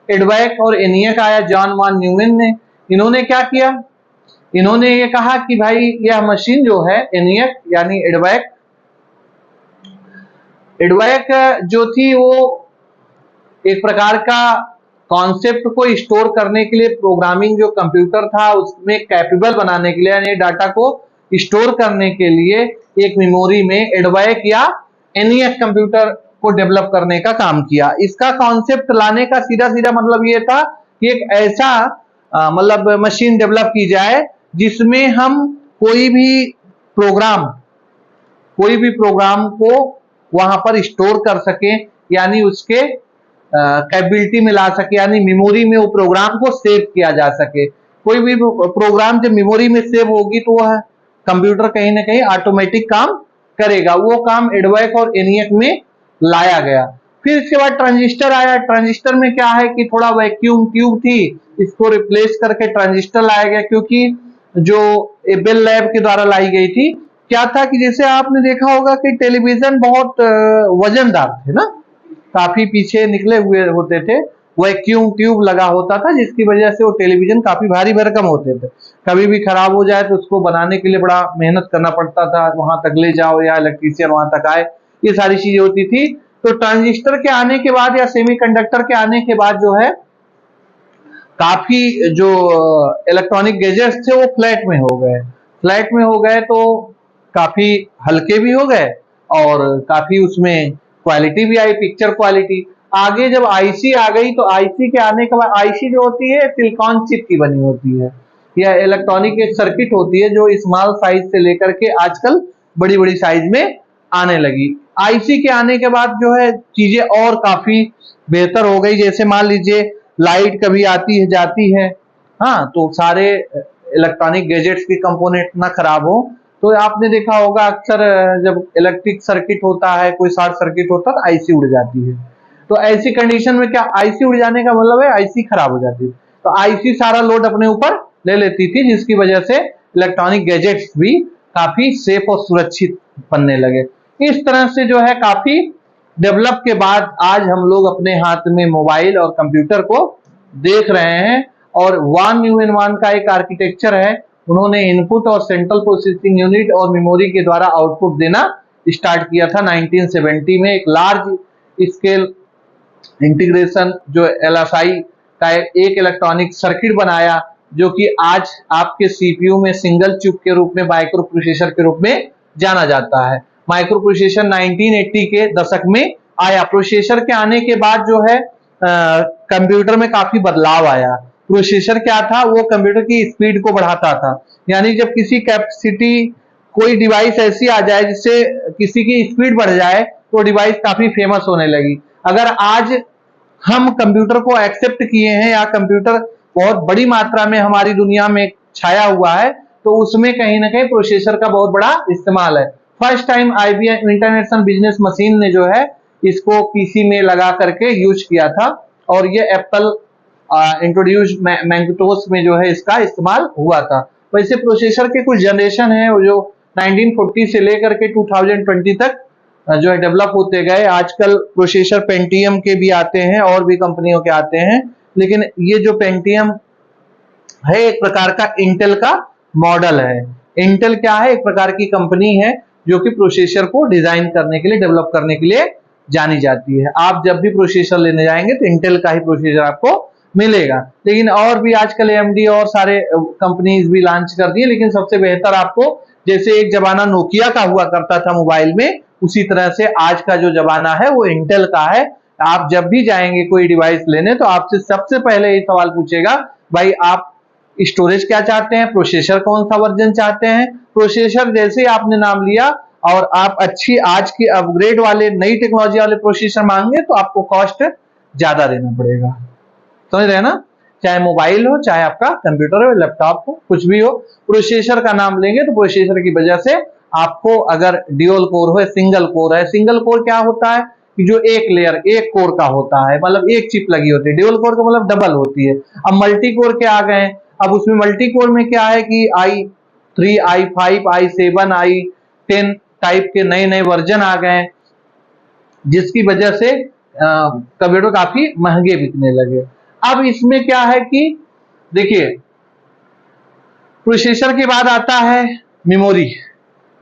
एडवैक और एनियक आया, जॉन वन न्यूमैन ने। इन्होंने क्या किया? इन्होंने ये कहा कि भाई यह मशीन जो है एनियक यानी एडवैक जो थी वो एक प्रकार का कॉन्सेप्ट को स्टोर करने के लिए, प्रोग्रामिंग जो कंप्यूटर था उसमें कैपेबल बनाने के लिए, यानी डाटा को स्टोर करने के लिए एक मेमोरी में एडवैक या एनियक कंप्यूटर को डेवलप करने का काम किया। इसका कॉन्सेप्ट लाने का सीधा सीधा मतलब ये था कि एक ऐसा मतलब मशीन डेवलप की जाए जिसमें हम कोई भी प्रोग्राम को वहां पर स्टोर कर सके, यानी उसके कैपेबिलिटी में ला सके, यानी मेमोरी में वो प्रोग्राम को सेव किया जा सके। कोई भी प्रोग्राम जब मेमोरी में सेव होगी तो वह कंप्यूटर कहीं ना कहीं ऑटोमेटिक काम करेगा। वो काम एडवैक और एनियक में लाया गया। फिर इसके बाद ट्रांजिस्टर आया। ट्रांजिस्टर में क्या है कि थोड़ा वैक्यूम ट्यूब थी, इसको रिप्लेस करके ट्रांजिस्टर लाया गया, क्योंकि जो बेल लैब के द्वारा लाई गई थी। क्या था कि जैसे आपने देखा होगा कि टेलीविजन बहुत वजनदार थे ना, काफी पीछे निकले हुए होते थे, वैक्यूम ट्यूब लगा होता था जिसकी वजह से वो टेलीविजन काफी भारी भरकम होते थे। कभी भी खराब हो जाए तो उसको बनाने के लिए बड़ा मेहनत करना पड़ता था, वहां तक ले जाओ या इलेक्ट्रीशियन वहां तक आए, ये सारी चीजें होती थी। तो ट्रांजिस्टर के आने के बाद या सेमीकंडक्टर के आने के बाद जो है काफी जो इलेक्ट्रॉनिक गैजेट्स थे वो फ्लैट में हो गए तो काफी हल्के भी हो गए और काफी उसमें क्वालिटी भी आई, पिक्चर क्वालिटी। आगे जब आईसी आ गई तो आईसी के आने के बाद, आईसी जो होती है सिलिकॉन चिप की बनी होती है, यह इलेक्ट्रॉनिक एक सर्किट होती है जो स्मॉल साइज से लेकर के आजकल बड़ी बड़ी साइज में आने लगी। आईसी के आने के बाद जो है चीजें और काफी बेहतर हो गई। जैसे मान लीजिए लाइट कभी आती है जाती है, हाँ, तो सारे इलेक्ट्रॉनिक गैजेट्स की कंपोनेंट ना खराब हो। तो आपने देखा होगा अक्सर जब इलेक्ट्रिक सर्किट होता है, कोई शॉर्ट सर्किट होता है तो आईसी उड़ जाती है। तो ऐसी कंडीशन में क्या, आईसी उड़ जाने का मतलब है आईसी खराब हो जाती है। तो आईसी सारा लोड अपने ऊपर ले लेती थी, जिसकी वजह से इलेक्ट्रॉनिक गैजेट्स भी काफी सेफ और सुरक्षित बनने लगे। इस तरह से जो है काफी डेवलप के बाद आज हम लोग अपने हाथ में मोबाइल और कंप्यूटर को देख रहे हैं। और वन न्यूमैन वन का एक आर्किटेक्चर है, उन्होंने इनपुट और सेंट्रल प्रोसेसिंग यूनिट और मेमोरी के द्वारा आउटपुट देना स्टार्ट किया था 1970 में। एक लार्ज स्केल इंटीग्रेशन जो एलएसआई का एक इलेक्ट्रॉनिक सर्किट बनाया, जो कि आज आपके सीपीयू में सिंगल चिप के रूप में माइक्रो प्रोसेसर के रूप में जाना जाता है। माइक्रो प्रोसेसर 1980 के दशक में आया। प्रोसेसर के आने के बाद जो है कंप्यूटर में काफी बदलाव आया। प्रोसेसर क्या था, वो कंप्यूटर की स्पीड को बढ़ाता था। यानी जब किसी कैपेसिटी कोई डिवाइस ऐसी आ जाए जिससे किसी की स्पीड बढ़ जाए तो डिवाइस काफी फेमस होने लगी। अगर आज हम कंप्यूटर को एक्सेप्ट किए हैं या कंप्यूटर बहुत बड़ी मात्रा में हमारी दुनिया में छाया हुआ है, तो उसमें कहीं ना कहीं प्रोसेसर का बहुत बड़ा इस्तेमाल है। First time IBM international business machine ने जो है इसको पीसी में लगा करके यूज किया था, और ये एप्पल इंट्रोड्यूस मैकिंटोश में जो है इसका इस्तेमाल हुआ था। वैसे प्रोसेसर के कुछ जनरेशन है जो 1940 से लेकर के 2020 तक जो है डेवलप होते गए। आजकल प्रोसेसर पेंटियम के भी आते हैं और भी कंपनियों के आते हैं, लेकिन ये जो पेंटियम है एक प्रकार का इंटेल का मॉडल है। इंटेल क्या है, एक प्रकार की कंपनी है जो कि प्रोसेसर को डिजाइन करने के लिए, डेवलप करने के लिए जानी जाती है। आप जब भी प्रोसेसर लेने जाएंगे तो इंटेल का ही प्रोसेसर आपको मिलेगा। लेकिन और भी आजकल एएमडी और सारे कंपनीज भी लॉन्च कर दिए, लेकिन सबसे बेहतर आपको, जैसे एक जमाना नोकिया का हुआ करता था मोबाइल में, उसी तरह से आज का जो जमाना है वो इंटेल का है। आप जब भी जाएंगे कोई डिवाइस लेने तो आपसे सबसे पहले ये सवाल पूछेगा, भाई आप स्टोरेज क्या चाहते हैं, प्रोसेसर कौन सा वर्जन चाहते हैं। प्रोसेसर जैसे ही आपने नाम लिया और आप अच्छी आज की अपग्रेड वाले नई टेक्नोलॉजी वाले प्रोसेसर मांगे तो आपको कॉस्ट ज्यादा देना पड़ेगा। समझ रहे हैं ना, चाहे मोबाइल हो, चाहे आपका कंप्यूटर हो, लैपटॉप हो, कुछ भी हो, प्रोसेसर का नाम लेंगे तो प्रोसेसर की वजह से आपको, अगर ड्यूल कोर हो, सिंगल कोर है। सिंगल कोर क्या होता है कि जो एक लेयर एक कोर का होता है, मतलब एक चिप लगी होती है। ड्यूल कोर का मतलब डबल होती है। अब मल्टी कोर के आ गए। अब उसमें मल्टी कोर में क्या है कि i3, i5, i7, i10 type के नए नए वर्जन आ गए, जिसकी वजह से कंप्यूटर काफी महंगे बिकने लगे। अब इसमें क्या है कि देखिए, प्रोसेसर के बाद आता है मेमोरी।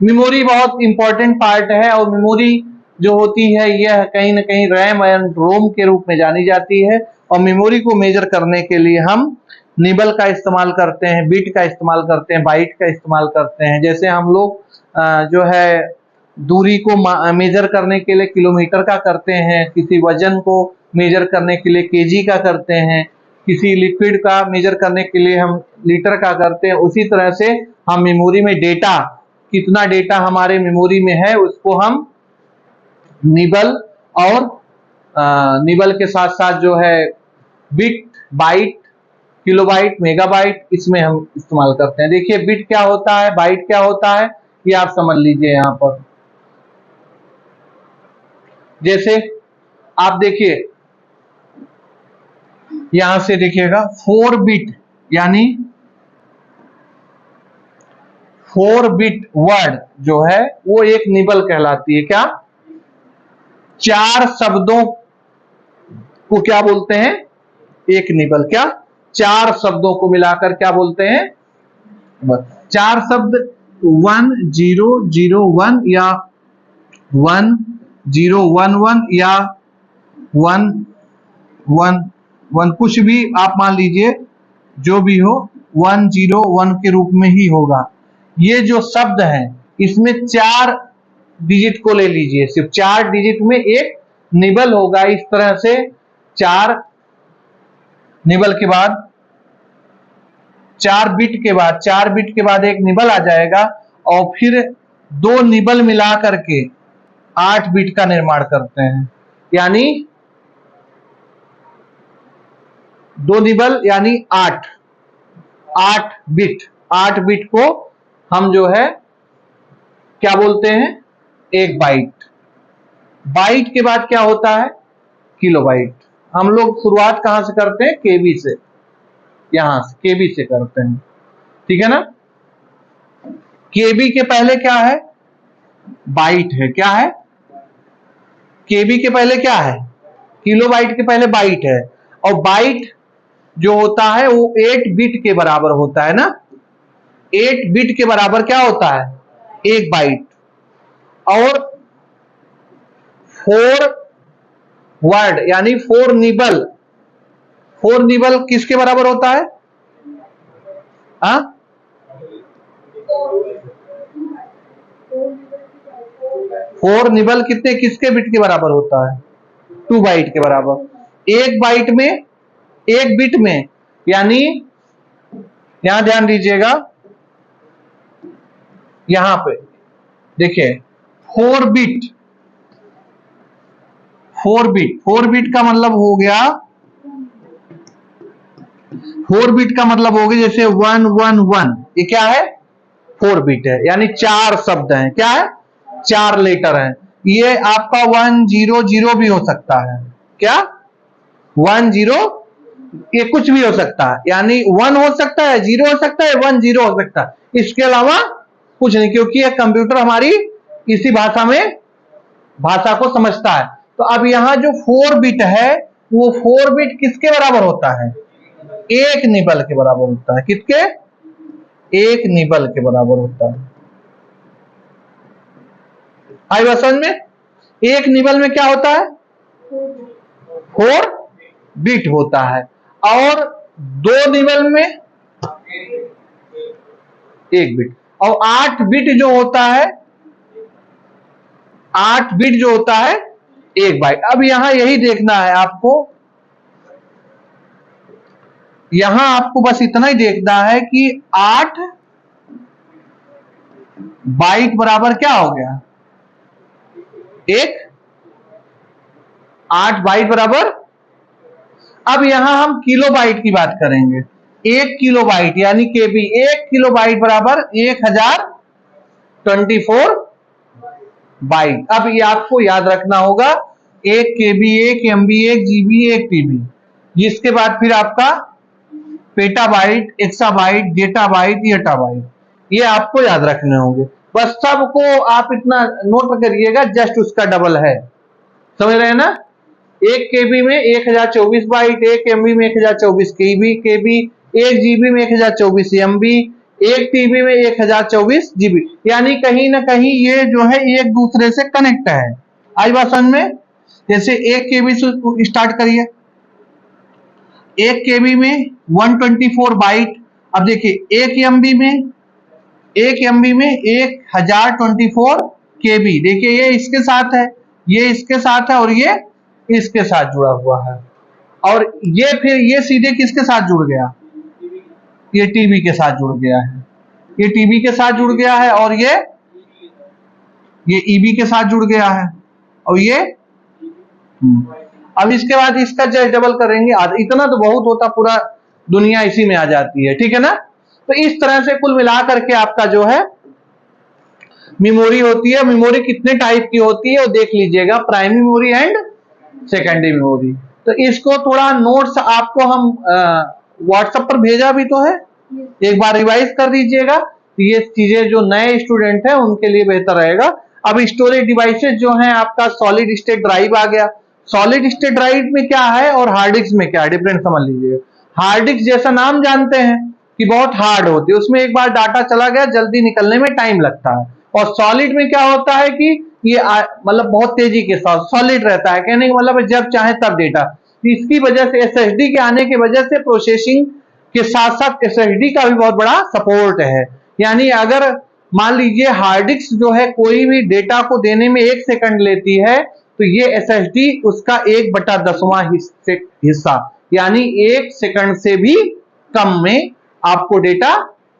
मेमोरी बहुत इंपॉर्टेंट पार्ट है, और मेमोरी जो होती है यह कहीं ना कहीं रैम एंड रोम के रूप में जानी जाती है। और मेमोरी को मेजर करने के लिए हम निबल का इस्तेमाल करते हैं, बिट का इस्तेमाल करते हैं, बाइट का इस्तेमाल करते हैं। जैसे हम लोग जो है दूरी को मेजर करने के लिए किलोमीटर का करते हैं, किसी वजन को मेजर करने के लिए केजी का करते हैं, किसी लिक्विड का मेजर करने के लिए हम लीटर का करते हैं। उसी तरह से हम मेमोरी में डेटा, कितना डेटा हमारे मेमोरी में है, उसको हम निबल और निबल के साथ साथ जो है बिट, बाइट, किलोबाइट, मेगाबाइट, इसमें हम इस्तेमाल करते हैं। देखिए बिट क्या होता है, बाइट क्या होता है, ये आप समझ लीजिए। यहां पर जैसे आप देखिए, यहां से देखिएगा 4 बिट, यानी 4 बिट वर्ड जो है वो एक निबल कहलाती है। क्या, 4 शब्दों को क्या बोलते हैं, एक निबल। क्या, 4 शब्दों को मिलाकर क्या बोलते हैं, 4 शब्द 1001 या 1011 या 111, कुछ भी आप मान लीजिए, जो भी हो 101 के रूप में ही होगा। ये जो शब्द है इसमें 4 डिजिट को ले लीजिए, सिर्फ 4 डिजिट में एक निबल होगा। इस तरह से 4 निबल के बाद, 4 बिट के बाद, 4 बिट के बाद एक निबल आ जाएगा, और फिर 2 निबल मिला करके 8 बिट का निर्माण करते हैं। यानी 2 निबल यानी 8 बिट। 8 बिट को हम जो है क्या बोलते हैं, एक बाइट। बाइट के बाद क्या होता है, किलोबाइट। हम लोग शुरुआत कहां से करते हैं, केबी से, यहां से केबी से करते हैं, ठीक है ना। केबी के पहले क्या है, बाइट है। क्या है, केबी के पहले क्या है, किलोबाइट के पहले बाइट है। और बाइट जो होता है वो 8 बिट के बराबर होता है ना। 8 बिट के बराबर क्या होता है, 1 बाइट। और 4 वर्ड यानी 4 निबल, 4 निबल किसके बराबर होता है? हाँ, 4 निबल कितने किसके बिट के बराबर होता है? 2 बाइट के बराबर। एक बाइट में, एक बिट में, यानी यहां ध्यान दीजिएगा, यहां पे देखिए 4 बिट, 4 बिट, 4 बिट का मतलब हो गया, 4 बिट का मतलब हो गया जैसे 111, ये क्या है? 4 बिट है, यानी 4 शब्द हैं। क्या है? 4 लेटर हैं। ये आपका 100 भी हो सकता है। क्या? 10, ये कुछ भी हो सकता है, यानी 1 हो सकता है, 0 हो सकता है, 10 हो सकता है, इसके अलावा कुछ नहीं, क्योंकि ये कंप्यूटर हमारी इसी भाषा में, भाषा को समझता है। तो अब यहां जो 4 बिट है, वो 4 बिट किसके बराबर होता है? 1 निबल के बराबर होता है। किसके? 1 निबल के बराबर होता है। आई बात समझ में? 1 निबल में क्या होता है? 4 बिट होता है। और 2 निबल में 1 बिट। और 8 बिट जो होता है, 8 बिट जो होता है 1 बाइट। अब यहां यही देखना है आपको, यहां आपको बस इतना ही देखना है कि 8 बाइट बराबर क्या हो गया? 1। 8 बाइट बराबर, अब यहां हम किलो बाइट की बात करेंगे। 1 किलो बाइट यानी केबी, 1 किलो बाइट बराबर 1024 बाइट। अब ये आपको याद रखना होगा, 1 केबी, 1 एमबी, 1 जीबी, 1 टीबी, जिसके बाद फिर आपका पेटाबाइट, एक्साबाइट, डेटाबाइट, येटाबाइट, ये आपको याद रखने होंगे। बस सबको आप इतना नोट करिएगा, जस्ट उसका डबल है। समझ रहे हैं ना? 1 केबी में 1024 बाइट, 1 एमबी में 1024 केबी, 1 जीबी में 1024 एमबी, 1 टीबी में 1024 जीबी, यानी कहीं ना कहीं ये जो है एक दूसरे से कनेक्ट है। आज बात समझ में? जैसे 1 केबी से स्टार्ट करिए, 1 केबी में 124 बाइट। अब देखिए 1 एमबी में, 1 एमबी में 1024 केबी, देखिए ये इसके साथ है, ये इसके साथ है, और ये इसके साथ जुड़ा हुआ है। और ये फिर ये सीधे किसके साथ जुड़ गया? ये टीबी के साथ जुड़ गया है, ये टीबी के साथ जुड़ गया है, और ये ईबी के साथ जुड़ गया है, और ये अब इसके बाद इसका जस्ट डबल करेंगे, इतना तो बहुत होता, पूरा दुनिया इसी में आ जाती है। ठीक है ना? तो इस तरह से कुल मिलाकर के आपका जो है मेमोरी होती है। मेमोरी कितने टाइप की होती है वो देख लीजिएगा, primary memory and secondary memory. तो इसको थोड़ा नोट्स आपको हम व्हाट्सएप पर भेजा भी तो है, एक बार रिवाइज कर दीजिएगा। ये चीजें जो नए स्टूडेंट हैं उनके लिए बेहतर रहेगा। अब स्टोरेज डिवाइसेस जो हैं, आपका सॉलिड स्टेट ड्राइव आ गया। सॉलिड स्टेट ड्राइव में क्या है और हार्ड डिस्क में क्या है, डिफरेंस समझ लीजिएगा। हार्ड डिस्क जैसा नाम जानते हैं कि बहुत हार्ड होती है, उसमें एक बार डाटा चला गया जल्दी निकलने में टाइम लगता है। और सॉलिड में क्या होता है कि ये मतलब बहुत तेजी के साथ सॉलिड रहता है, कहने का मतलब जब चाहे तब डेटा। इसकी वजह से एसएसडी के आने की वजह से प्रोसेसिंग के साथ साथ एसएसडी का भी बहुत बड़ा सपोर्ट है। यानी अगर मान लीजिए हार्ड डिस्क जो है कोई भी डेटा को देने में 1 सेकंड लेती है, तो ये एसएसडी उसका 1/10वां हिस्सा, यानी 1 सेकंड से भी कम में आपको डेटा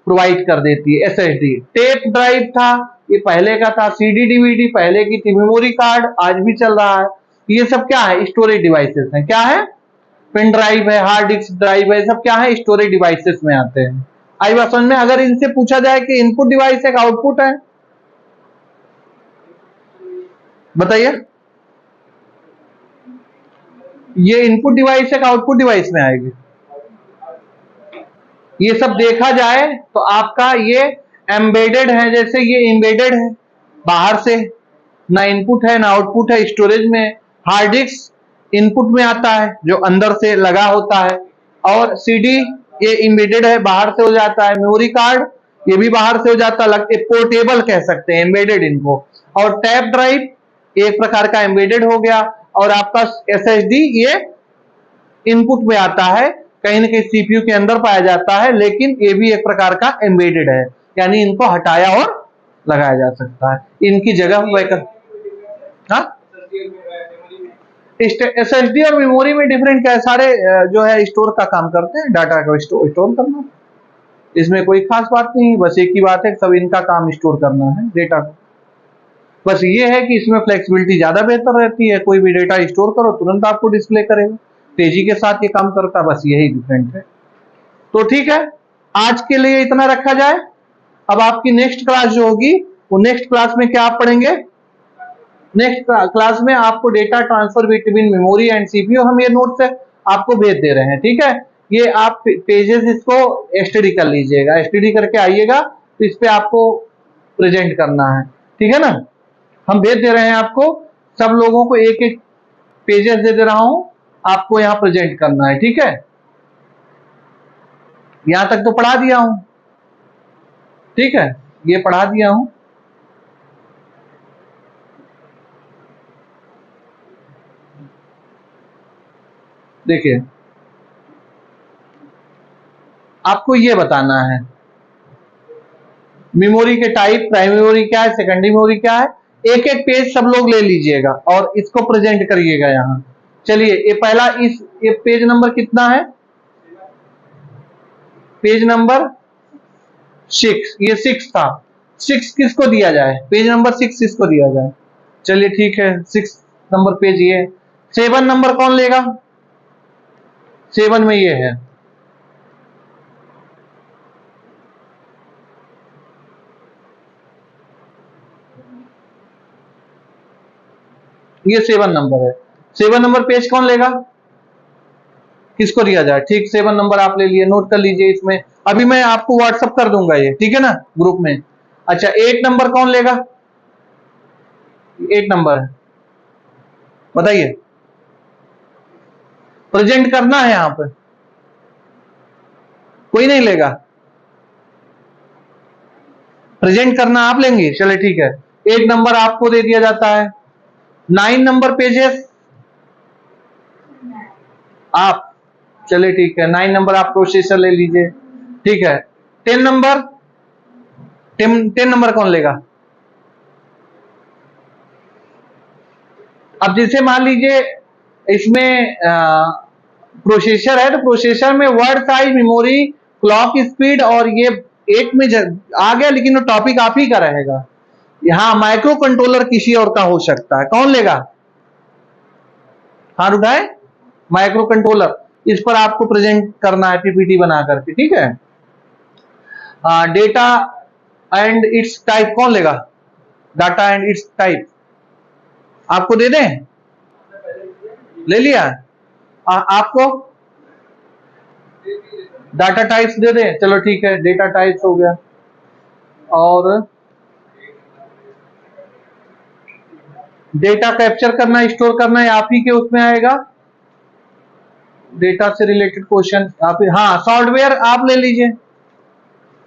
प्रोवाइड कर देती है एसएसडी। टेप ड्राइव था, ये पहले का था। सीडी डीवीडी पहले की थी। मेमोरी कार्ड आज भी चल रहा है। ये सब क्या है? स्टोरेज डिवाइसेस हैं। क्या है? पेन ड्राइव है, हार्ड डिस्क ड्राइव है, सब क्या है? स्टोरेज डिवाइसेस में आते हैं। आई बात समझ में? अगर इनसे पूछा जाए कि इनपुट डिवाइस एक आउटपुट है, बताइए, ये इनपुट डिवाइस एक आउटपुट डिवाइस में आएगी। ये सब देखा जाए तो आपका ये एम्बेडेड है, जैसे ये एम्बेडेड है, बाहर से ना इनपुट है ना आउटपुट है, स्टोरेज में। हार्ड डिस्क इनपुट में आता है जो अंदर से लगा होता है, और सीडी ये एम्बेडेड है, बाहर से हो जाता है। मेमोरी कार्ड ये भी बाहर से हो जाता, लगते पोर्टेबल कह सकते हैं, एम्बेडेड इनको। और टैप ड्राइव एक प्रकार का एम्बेडेड हो गया, और आपका एसएसडी ये इनपुट में आता है, कहीं ना कहीं सीपीयू के अंदर पाया जाता है, लेकिन ये भी एक प्रकार का एम्बेडेड है, यानी इनको हटाया और लगाया जा सकता है, इनकी जगह हाँ। एसएसडी और मेमोरी में डिफरेंट क्या है, सारे जो है स्टोर का काम करते हैं, डाटा को स्टोर करना, इसमें कोई खास बात नहीं, बस एक ही बात है, सब इनका काम स्टोर करना है डेटा को। बस ये है कि इसमें फ्लेक्सिबिलिटी ज्यादा बेहतर रहती है, कोई भी डेटा स्टोर करो तुरंत आपको डिस्प्ले करेगा, तेजी के साथ ये काम करता है, बस यही डिफरेंट है। तो ठीक है, आज के लिए इतना रखा जाए। अब आपकी नेक्स्ट क्लास जो होगी, वो नेक्स्ट क्लास में क्या आप पढ़ेंगे, नेक्स्ट क्लास में आपको data transfer between memory and CPU, हम ये नोट से आपको भेज दे रहे हैं, ठीक है। ये आप पेजेस इसको एसटीडी कर लीजिएगा, एसटीडी करके आइएगा, तो इस पे आपको प्रेजेंट करना है, ठीक है ना। हम भेज दे रहे हैं आपको, सब लोगों को एक एक पेजेस दे दे रहा हूं, आपको यहां प्रेजेंट करना है, ठीक है। यहां तक तो पढ़ा दिया हूं, ठीक है, ये पढ़ा दिया हूं। देखिए, आपको ये बताना है मेमोरी के टाइप, प्राइमरी मेमोरी क्या है, सेकेंडरी मेमोरी क्या है, एक एक पेज सब लोग ले लीजिएगा और इसको प्रेजेंट करिएगा यहां। चलिए, ये पहला, ये पेज नंबर कितना है, पेज नंबर 6, ये 6 था, 6 किसको दिया जाए, पेज नंबर 6 किसको दिया जाए। चलिए ठीक है, 6 नंबर पेज ये। 7 नंबर कौन लेगा, 7 में ये है, ये 7 नंबर है। 7 नंबर पेज कौन लेगा, किसको दिया जाए, ठीक, 7 नंबर आप ले लिए, नोट कर लीजिए इसमें, अभी मैं आपको व्हाट्सअप कर दूंगा ये, ठीक है ना, ग्रुप में। अच्छा, 8 नंबर कौन लेगा, 8 नंबर है, बताइए, प्रेजेंट करना है यहां पे, कोई नहीं लेगा, प्रेजेंट करना आप लेंगे, चले ठीक है, 8 नंबर आपको दे दिया जाता है। 9 नंबर पेजेस आप, चले ठीक है, 9 नंबर आप प्रोसेसर ले लीजिए, ठीक है। 10 नंबर, 10 नंबर कौन लेगा, अब जैसे मान लीजिए इसमें प्रोसेसर है, तो प्रोसेसर में word size, memory, clock speed, और ये 8 में आ गया, लेकिन वो टॉपिक आप ही का रहेगा। यहां माइक्रो कंट्रोलर किसी और का हो सकता है, कौन लेगा, हाथ उठाए, माइक्रो कंट्रोलर, इस पर आपको प्रेजेंट करना है पीपीटी बना करके, ठीक है। डेटा एंड इट्स टाइप कौन लेगा, डाटा एंड इट्स टाइप आपको दे दें, ले लिया, आपको डाटा टाइप्स दे दें, चलो ठीक है, डेटा टाइप्स हो गया। और डेटा कैप्चर करना, स्टोर करना है, आप ही के उसमें आएगा, डेटा से रिलेटेड क्वेश्चन आप, हाँ, सॉफ्टवेयर आप ले लीजिए,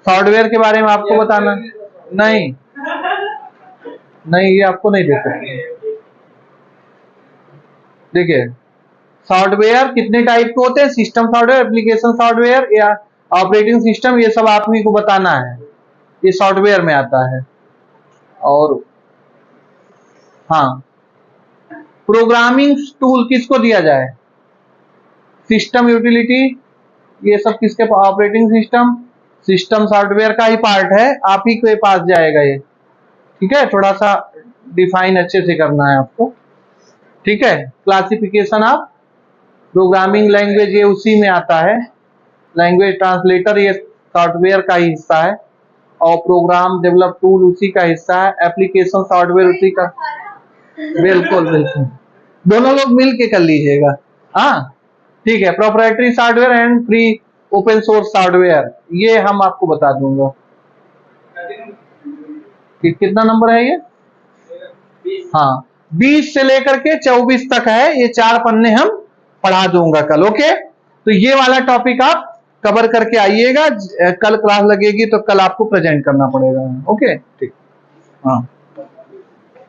सॉफ्टवेयर के बारे में आपको बताना, नहीं नहीं, ये आपको नहीं दे सकते। देखिए, सॉफ्टवेयर कितने टाइप के होते हैं, सिस्टम सॉफ्टवेयर, एप्लीकेशन सॉफ्टवेयर या ऑपरेटिंग सिस्टम, ये सब आप ही को बताना है, ये सॉफ्टवेयर में आता है। और हाँ, प्रोग्रामिंग टूल किसको दिया जाए, सिस्टम यूटिलिटी, ये सब किसके, ऑपरेटिंग सिस्टम, सिस्टम सॉफ्टवेयर का ही पार्ट है, आप ही के पास जाएगा ये, ठीक है, थोड़ा सा डिफाइन अच्छे से करना है आपको, ठीक है। क्लासिफिकेशन ऑफ प्रोग्रामिंग लैंग्वेज, ये उसी में आता है, लैंग्वेज ट्रांसलेटर ये सॉफ्टवेयर का ही हिस्सा है, और प्रोग्राम डेवलप टूल उसी का हिस्सा है, एप्लीकेशन सॉफ्टवेयर उसी का, बिल्कुल बिल्कुल, दोनों लोग मिल के कर लीजिएगा, हाँ ठीक है। Proprietary software and free open source software, ये हम आपको बता दूंगा कि कितना नंबर है ये, हाँ, 20 से लेकर के 24 तक है, ये 4 पन्ने हम पढ़ा दूंगा कल, ओके। तो ये वाला टॉपिक आप कवर करके आइएगा, कल क्लास लगेगी तो कल आपको प्रेजेंट करना पड़ेगा। ओके, ठीक। हाँ।